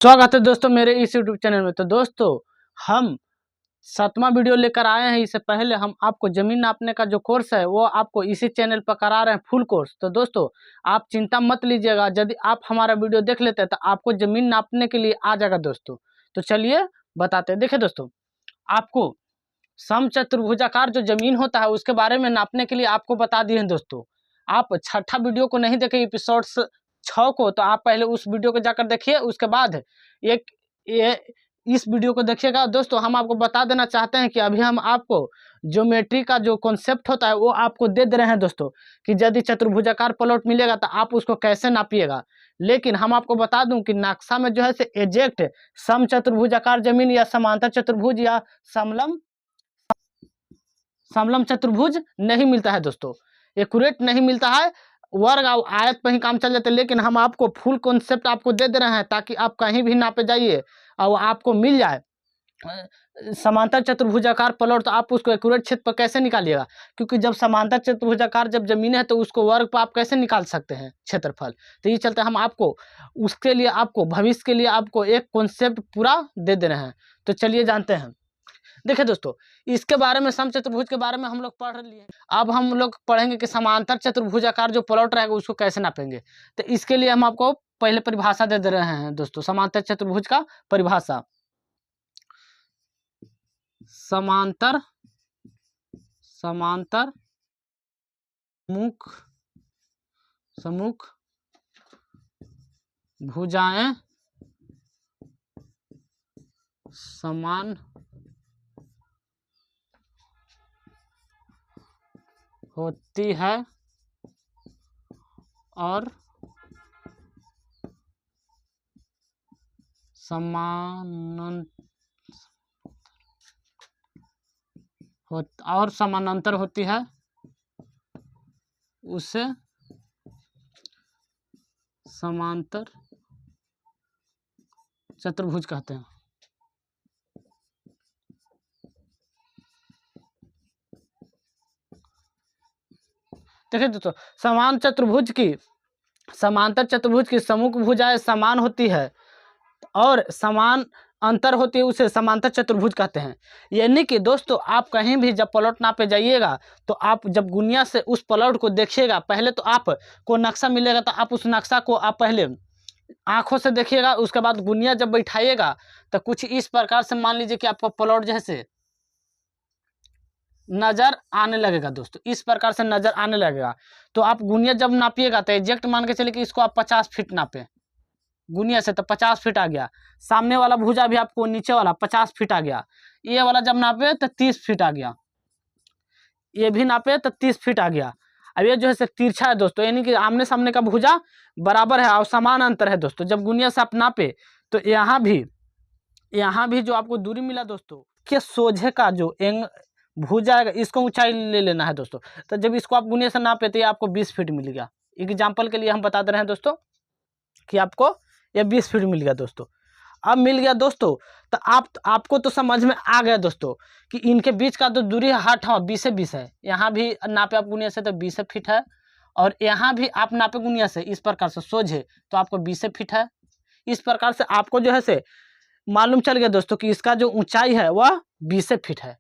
स्वागत है दोस्तों मेरे इस यूट्यूब चैनल में। तो दोस्तों हम 7वां वीडियो लेकर आए हैं। इससे पहले हम आपको जमीन नापने का जो कोर्स है वो आपको इसी चैनल पर करा रहे हैं, फुल कोर्स। तो दोस्तों आप चिंता मत लीजिएगा, यदि आप हमारा वीडियो देख लेते हैं तो आपको जमीन नापने के लिए आ जाएगा दोस्तों। तो चलिए बताते हैं। देखिए दोस्तों, आपको समचतुर्भुजाकार जो जमीन होता है उसके बारे में नापने के लिए आपको बता दिए हैं दोस्तों। आप छठा वीडियो को नहीं देखे, एपिसोड 6 को, तो आप पहले उस वीडियो को जाकर देखिए, उसके बाद एक ये इस वीडियो को देखिएगा। दोस्तों हम आपको बता देना चाहते हैं कि अभी हम आपको ज्योमेट्री का जो कॉन्सेप्ट होता है वो आपको दे रहे हैं दोस्तों, कि यदि चतुर्भुजाकार प्लॉट मिलेगा तो आप उसको कैसे नापिएगा। लेकिन हम आपको बता दूं कि नक्शा में जो है से एग्जैक्ट समचतुर्भुजाकार जमीन या समांतर चतुर्भुज या समलम चतुर्भुज नहीं मिलता है दोस्तों, एक्यूरेट नहीं मिलता है। वर्ग और आयत पर ही काम चल जाते हैं। लेकिन हम आपको फुल कॉन्सेप्ट आपको दे रहे हैं ताकि आप कहीं भी नापे जाइए और आपको मिल जाए समांतर चतुर्भुजाकार प्लॉट। तो आप उसको एक्यूरेट क्षेत्र पर कैसे निकालिएगा, क्योंकि जब समांतर चतुर्भुजाकार जब जमीन है तो उसको वर्ग पर आप कैसे निकाल सकते हैं क्षेत्रफल। तो ये चलते हम आपको उसके लिए आपको भविष्य के लिए आपको एक कॉन्सेप्ट पूरा दे रहे हैं। तो चलिए जानते हैं। देखिए दोस्तों, इसके बारे में समचतुर्भुज के बारे में हम लोग पढ़ लिए। अब हम लोग पढ़ेंगे कि समांतर चतुर्भुजाकार जो प्लॉट रहेगा उसको कैसे नापेंगे। तो इसके लिए हम आपको पहले परिभाषा दे रहे हैं दोस्तों। समांतर चतुर्भुज का परिभाषा, समांतर समांतर सम्मुख भुजाएं समान होती है और समानांतर होती है, उसे समांतर चतुर्भुज कहते हैं। देखिए दोस्तों, समांतर चतुर्भुज की सम्मुख भुजाएं समान होती है और समान अंतर होती है, उसे समांतर चतुर्भुज कहते हैं। यानी कि दोस्तों आप कहीं भी जब प्लॉट नापे जाइएगा तो आप जब गुनिया से उस प्लॉट को देखिएगा, पहले तो आपको नक्शा मिलेगा तो आप उस नक्शा को आप पहले आंखों से देखिएगा। उसके बाद गुनिया जब बैठाइएगा तो कुछ इस प्रकार से मान लीजिए कि आपका प्लॉट जैसे नजर आने लगेगा दोस्तों, इस प्रकार से नजर आने लगेगा। तो आप गुनिया जब नापिएगा तो एग्जैक्ट मान के चलिए कि इसको आप 50 फीट नापे गुनिया से, तो 50 फीट आ गया। सामने वाला भुजा भी आपको नीचे वाला 50 फीट आ गया। ये वाला जब नापे तो 30 फीट आ गया, ये भी नापे तो 30 फीट आ गया। अब ये जो है तिरछा है दोस्तों, यानी कि आमने सामने का भुजा बराबर है और समान अंतर है दोस्तों। जब गुनिया से आप नापे तो यहाँ भी जो आपको दूरी मिला दोस्तों के सोझे का जो भुजा है इसको ऊंचाई ले लेना है दोस्तों। तो जब इसको आप गुनिया से नापे तो ये आपको 20 फीट मिल गया। एग्जाम्पल के लिए हम बता दे रहे हैं दोस्तों कि आपको ये 20 फीट मिल गया दोस्तों। अब मिल गया दोस्तों, तो आपको तो समझ में आ गया दोस्तों कि इनके बीच का तो दूरी हट 20 है। यहाँ भी नापे आप गुनिया से तो 20 फीट है, और यहाँ भी आप नापे गुनिया से इस प्रकार से सोझे तो आपको 20 फीट है। इस प्रकार से आपको जो है से मालूम चल गया दोस्तों कि इसका जो ऊंचाई है वह 20 फीट है,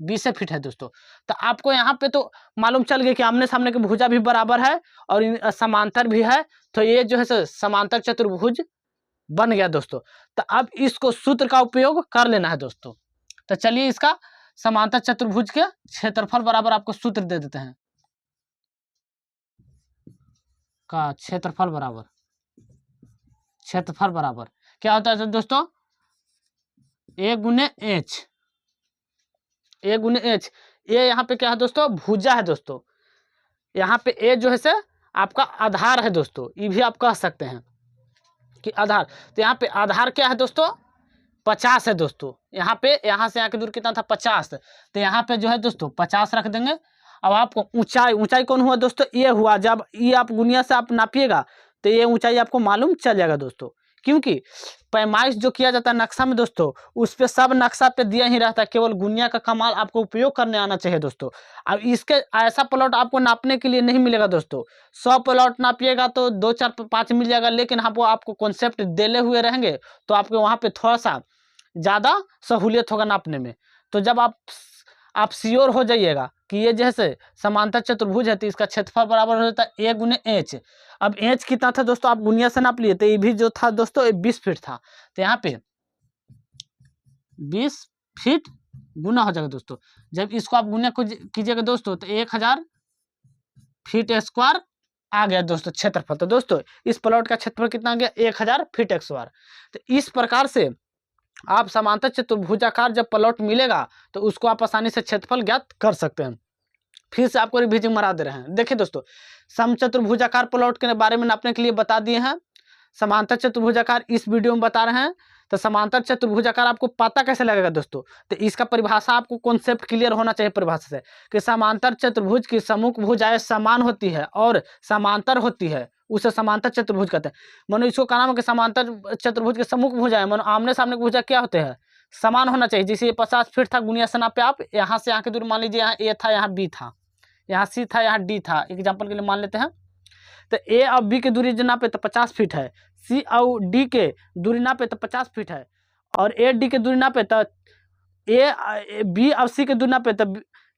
20 फीट है दोस्तों। तो आपको यहाँ पे तो मालूम चल गया कि आमने सामने की भुजा भी बराबर है और समांतर भी है। तो ये जो है समांतर चतुर्भुज बन गया दोस्तों। तो अब इसको सूत्र का उपयोग कर लेना है दोस्तों। तो चलिए इसका समांतर चतुर्भुज के क्षेत्रफल बराबर आपको सूत्र दे देते हैं। का क्षेत्रफल बराबर क्या होता है दोस्तों, ए गुने एच। ये यहाँ पे क्या है दोस्तों, भुजा है दोस्तों। यहाँ पे ए जो है से आपका आधार है दोस्तों, ये भी आप कह सकते हैं कि आधार। तो यहाँ पे आधार क्या है दोस्तों, 50 है दोस्तों। यहाँ पे यहाँ से यहाँ की दूर कितना था, 50। तो यहाँ पे जो है दोस्तों 50 रख देंगे। अब आपको ऊंचाई कौन हुआ दोस्तों, ये हुआ। जब ये आप गुनिया से आप नापिएगा तो ये ऊंचाई आपको मालूम चल जाएगा दोस्तों क्योंकि पैमाइश जो किया जाता है नक्शा में दोस्तों, उस पे सब नक्शा पे दिया ही रहता है, केवल गुनिया का कमाल आपको उपयोग करने आना चाहिए दोस्तों। अब इसके ऐसा प्लॉट आपको नापने के लिए नहीं मिलेगा दोस्तों। 100 प्लॉट नापिएगा तो 2 4 5 मिल जाएगा, लेकिन आपको कॉन्सेप्ट देले हुए रहेंगे तो आपके वहाँ पे थोड़ा सा ज़्यादा सहूलियत होगा नापने में। तो जब आप श्योर हो जाइएगा कि ये जैसे समांतर चतुर्भुज है तो इसका क्षेत्रफल बराबर हो जाता है a गुने एच। अब एच कितना था दोस्तों, आप गुनिया से नाप लिए, तो ये भी जो था दोस्तों 20 फीट था, तो यहाँ पे 20 फीट गुना हो जाएगा दोस्तों। जब इसको आप गुना कीजिएगा दोस्तों तो 1000 फीट स्क्वायर आ गया दोस्तों क्षेत्रफल। तो दोस्तों इस प्लॉट का क्षेत्रफल कितना आ गया, 1000 फीट स्क्वायर। तो इस प्रकार से आप समांतर चतुर्भुजाकार जब प्लॉट मिलेगा तो उसको आप आसानी से क्षेत्रफल ज्ञात कर सकते हैं। फिर से आपको रिवीजन मरा दे रहे हैं। देखिए दोस्तों, समचतुर्भुजाकार प्लॉट के बारे में नापने के लिए बता दिए हैं, समांतर चतुर्भुजाकार इस वीडियो में बता रहे हैं। तो समांतर चतुर्भुजाकार आपको पता कैसे लगेगा दोस्तों, तो इसका परिभाषा आपको कॉन्सेप्ट क्लियर होना चाहिए परिभाषा से, कि समांतर चतुर्भुज की सम्मुख भुजाएं समान होती है और समांतर होती है, उसे समांतर चतुर्भुज कहते हैं। मानो इसको क्या नाम है कि समांतर चतुर्भुज के सम्मुख भुजाएं, मानो आमने सामने भुजा क्या होते हैं, समान होना चाहिए। जैसे ये 50 फीट था, गुनिया से नापे आप, यहाँ से यहाँ की दूरी मान लीजिए, यहाँ ए था, यहाँ बी था, यहाँ सी था, यहाँ डी था, एग्जाम्पल के लिए मान लेते हैं। तो ए और बी की दूरी जो नापे तो 50 फीट है, सी और डी के दूरी नापे तो 50 फीट है, और ए डी के दूरी नापे तो ए बी और सी के दूरी नापे तो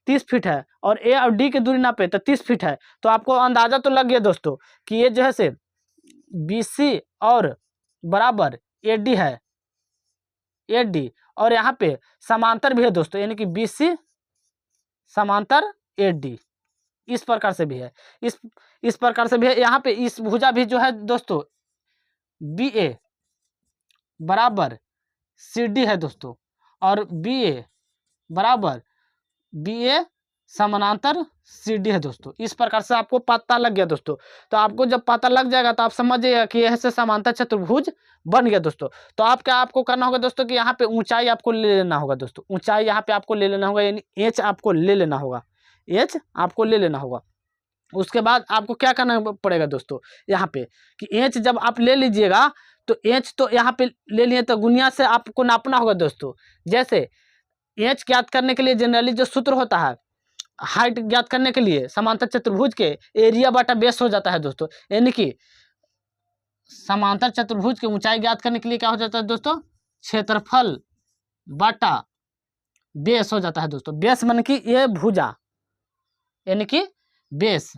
30 फीट है, और ए और डी के दूरी नापे तो 30 फीट है। तो आपको अंदाजा तो लग गया दोस्तों कि ये जो है से बी सी और बराबर ए डी है, ए डी, और यहाँ पे समांतर भी है दोस्तों, यानी कि बी सी समांतर ए डी, इस प्रकार से भी है, इस प्रकार से भी है। यहाँ पे इस भुजा भी जो है दोस्तों बी ए बराबर सी डी है दोस्तों, और बी ए बराबर बी ए समानांतर सी डी है दोस्तों। इस प्रकार से आपको पता लग गया दोस्तों। तो आपको जब पता लग जाएगा तो आप समझिएगा कि यह से समांतर चतुर्भुज बन गया दोस्तों। तो आपको करना होगा दोस्तों कि यहाँ पे ऊंचाई आपको ले लेना होगा दोस्तों, ऊंचाई यहाँ पे आपको ले लेना होगा, यानी एच आपको ले लेना होगा, एच आपको ले लेना होगा। उसके बाद आपको क्या करना पड़ेगा दोस्तों, यहाँ पे कि एच जब आप ले लीजिएगा तो एच तो यहाँ पे ले लिए, तो गुनिया से आपको नापना होगा दोस्तों। जैसे एच ज्ञात करने के लिए जनरली जो सूत्र होता है, हाइट ज्ञात करने के लिए समांतर चतुर्भुज के एरिया बटा बेस हो जाता है दोस्तों, यानी कि समांतर चतुर्भुज की ऊंचाई ज्ञात करने के लिए क्या हो जाता है दोस्तों, क्षेत्रफल बटा बेस हो जाता है दोस्तों। बेस मन की ये भुजा, यानी कि बेस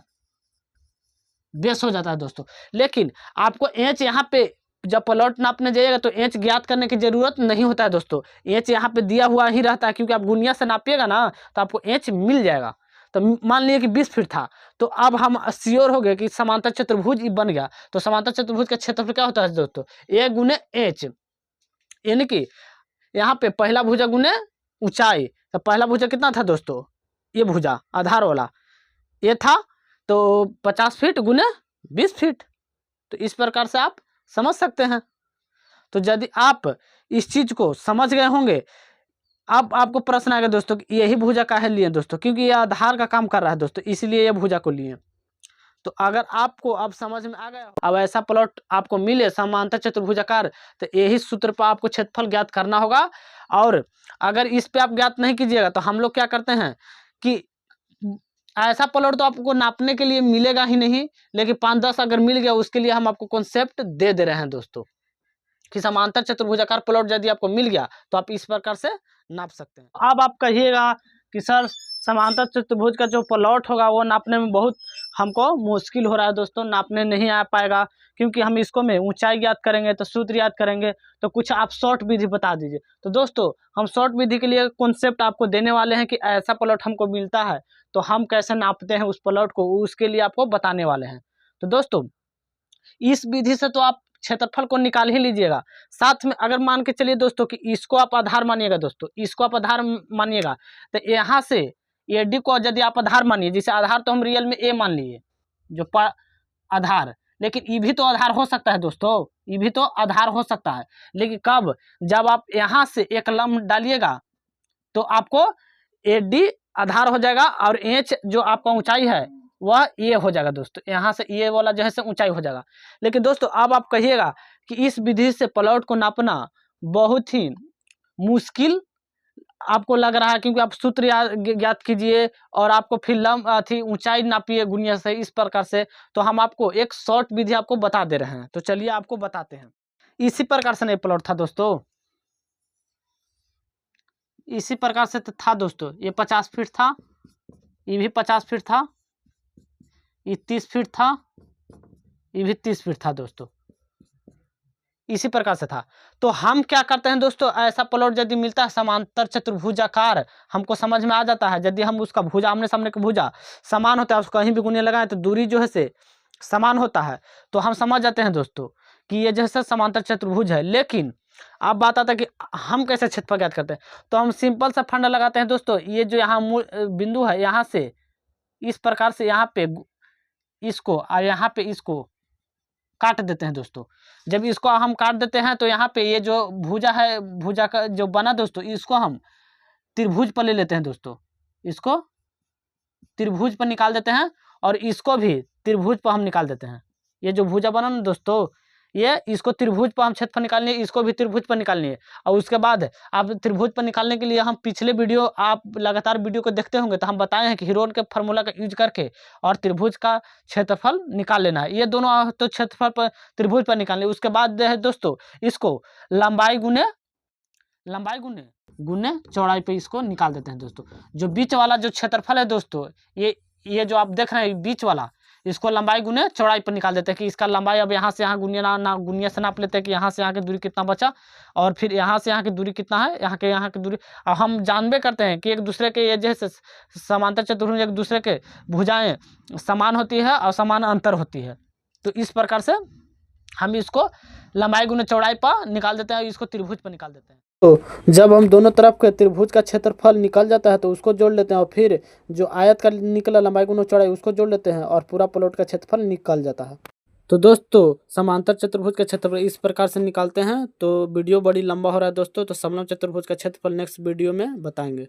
हो जाता है दोस्तों। लेकिन आपको एच यहाँ पे जब प्लॉट नापने जाइएगा तो एच ज्ञात करने की जरूरत नहीं होता है दोस्तों, एच यहाँ पे दिया हुआ ही रहता है, क्योंकि आप गुनिया से नापिएगा ना तो आपको एच मिल जाएगा। तो मान लिए कि 20 फीट था, तो अब हम श्योर हो गए कि समांतर चतुर्भुज बन गया। तो समांतर चतुर्भुज का क्षेत्रफल क्या होता है दोस्तों, ए गुने एच, यानी कि यहाँ पे पहला भुजा गुने ऊंचाई। तो पहला भुजा कितना था दोस्तों, ये भुजा आधार वाला ये था, तो 50 फीट गुने 20 फीट। तो इस प्रकार से आप समझ सकते हैं। तो यदि आप इस चीज को समझ गए होंगे, अब आपको प्रश्न आएगा दोस्तों कि यही भुजा काहे लिए दोस्तों, क्योंकि ये आधार का काम कर रहा है दोस्तों, इसलिए ये भुजा को लिए। तो अगर आपको अब समझ में आ गया, अब ऐसा प्लॉट आपको मिले समांतर चतुर्भुजाकार, तो यही सूत्र पर आपको क्षेत्रफल ज्ञात करना होगा। और अगर इस पे आप ज्ञात नहीं कीजिएगा तो हम लोग क्या करते हैं कि ऐसा प्लॉट तो आपको नापने के लिए मिलेगा ही नहीं, लेकिन 5-10 अगर मिल गया उसके लिए हम आपको कॉन्सेप्ट दे रहे हैं दोस्तों, कि समांतर चतुर्भुजाकार प्लॉट यदि आपको मिल गया तो आप इस प्रकार से नाप सकते हैं। अब आप कहिएगा कि सर समांतर चतुर्भुज का जो प्लॉट होगा वो नापने में बहुत हमको मुश्किल हो रहा है दोस्तों, नापने नहीं आ पाएगा, क्योंकि हम इसको में ऊंचाई याद करेंगे तो सूत्र याद करेंगे, तो कुछ आप शॉर्ट विधि बता दीजिए। तो दोस्तों हम शॉर्ट विधि के लिए कॉन्सेप्ट आपको देने वाले हैं कि ऐसा प्लॉट हमको मिलता है तो हम कैसे नापते हैं उस प्लॉट को, उसके लिए आपको बताने वाले हैं। तो दोस्तों इस विधि से तो आप क्षेत्रफल को निकाल ही लीजिएगा, साथ में अगर मान के चलिए दोस्तों कि इसको आप आधार मानिएगा दोस्तों, इसको आप आधार मानिएगा, तो यहाँ से ए डी को यदि आप आधार मानिए, जैसे आधार तो हम रियल में ए मान लिए जो आधार, लेकिन ये भी तो आधार हो सकता है दोस्तों, ये भी तो आधार हो सकता है, लेकिन कब, जब आप यहाँ से एक लंब डालिएगा तो आपको ए डी आधार हो जाएगा और एच जो आपका ऊंचाई है वह ये हो जाएगा दोस्तों, यहाँ से ये वाला जो है से ऊंचाई हो जाएगा। लेकिन दोस्तों अब आप कहिएगा कि इस विधि से प्लॉट को नापना बहुत ही मुश्किल आपको लग रहा है, क्योंकि आप सूत्र ज्ञात कीजिए और आपको फिर ऊंचाई नापिए गुनिया से इस प्रकार से। तो हम आपको एक शॉर्ट विधि आपको बता दे रहे हैं, तो चलिए आपको बताते हैं। इसी प्रकार से नहीं प्लॉट था दोस्तों, इसी प्रकार से था दोस्तों। ये 50 फीट था, ये भी 50 फीट था, ये 30 फीट था, ये भी 30 फीट था दोस्तों। इसी प्रकार से था। तो हम क्या करते हैं दोस्तों, ऐसा प्लॉट यदि मिलता है समांतर चतुर्भुजाकार, हमको समझ में आ जाता है, यदि हम उसका भुजा आमने सामने का भुजा समान होता है, उसको कहीं भी गुने लगाएं तो दूरी जो है से समान होता है, तो हम समझ जाते हैं दोस्तों कि ये जैसे समांतर चतुर्भुज है। लेकिन अब बात आता है कि हम कैसे क्षेत्रफल ज्ञात करते हैं। तो हम सिंपल सा फंडा लगाते हैं दोस्तों। ये जो यहाँ बिंदु है, यहाँ से इस प्रकार से यहाँ पे इसको और यहाँ पे इसको काट देते हैं दोस्तों। जब इसको हम काट देते हैं तो यहाँ पे ये जो भुजा है, भुजा का जो बना दोस्तों, इसको हम त्रिभुज पर ले लेते हैं दोस्तों। इसको त्रिभुज पर निकाल देते हैं और इसको भी त्रिभुज पर हम निकाल देते हैं। ये जो भुजा बना ना दोस्तों, ये इसको त्रिभुज पर हम क्षेत्रफल निकालनी है, इसको भी त्रिभुज पर निकालनी है। और उसके बाद आप त्रिभुज पर निकालने के लिए हम पिछले वीडियो, आप लगातार वीडियो को देखते होंगे तो हम बताए हैं कि हीरोन के फार्मूला का यूज करके और त्रिभुज का क्षेत्रफल निकाल लेना है। ये दोनों तो क्षेत्रफल पर त्रिभुज पर निकालने, उसके बाद है दोस्तों इसको लंबाई गुने चौड़ाई पे इसको निकाल देते हैं दोस्तों। जो बीच वाला जो क्षेत्रफल है दोस्तों, ये जो आप देख रहे हैं बीच वाला, इसको लंबाई गुने चौड़ाई पर निकाल देते हैं कि इसका लंबाई अब यहाँ से यहाँ गुनिया से नाप लेते हैं कि यहाँ से यहाँ की दूरी कितना बचा और फिर यहाँ से यहाँ की दूरी कितना है, यहाँ की दूरी। अब हम जानबे करते हैं कि एक दूसरे के ये जैसे समांतर चतुर्भुज एक दूसरे के भुजाएं समान होती है और समान अंतर होती है। तो इस प्रकार से हम इसको लंबाई गुने चौड़ाई पर निकाल देते हैं और इसको त्रिभुज पर निकाल देते हैं। तो जब हम दोनों तरफ के त्रिभुज का क्षेत्रफल निकल जाता है तो उसको जोड़ लेते हैं और फिर जो आयत का निकला लंबाई गुना चौड़ाई उसको जोड़ लेते हैं और पूरा प्लॉट का क्षेत्रफल निकल जाता है। तो दोस्तों समांतर चतुर्भुज का क्षेत्रफल इस प्रकार से निकालते हैं। तो वीडियो बड़ी लंबा हो रहा है दोस्तों, तो समलंब चतुर्भुज का क्षेत्रफल नेक्स्ट वीडियो में बताएंगे।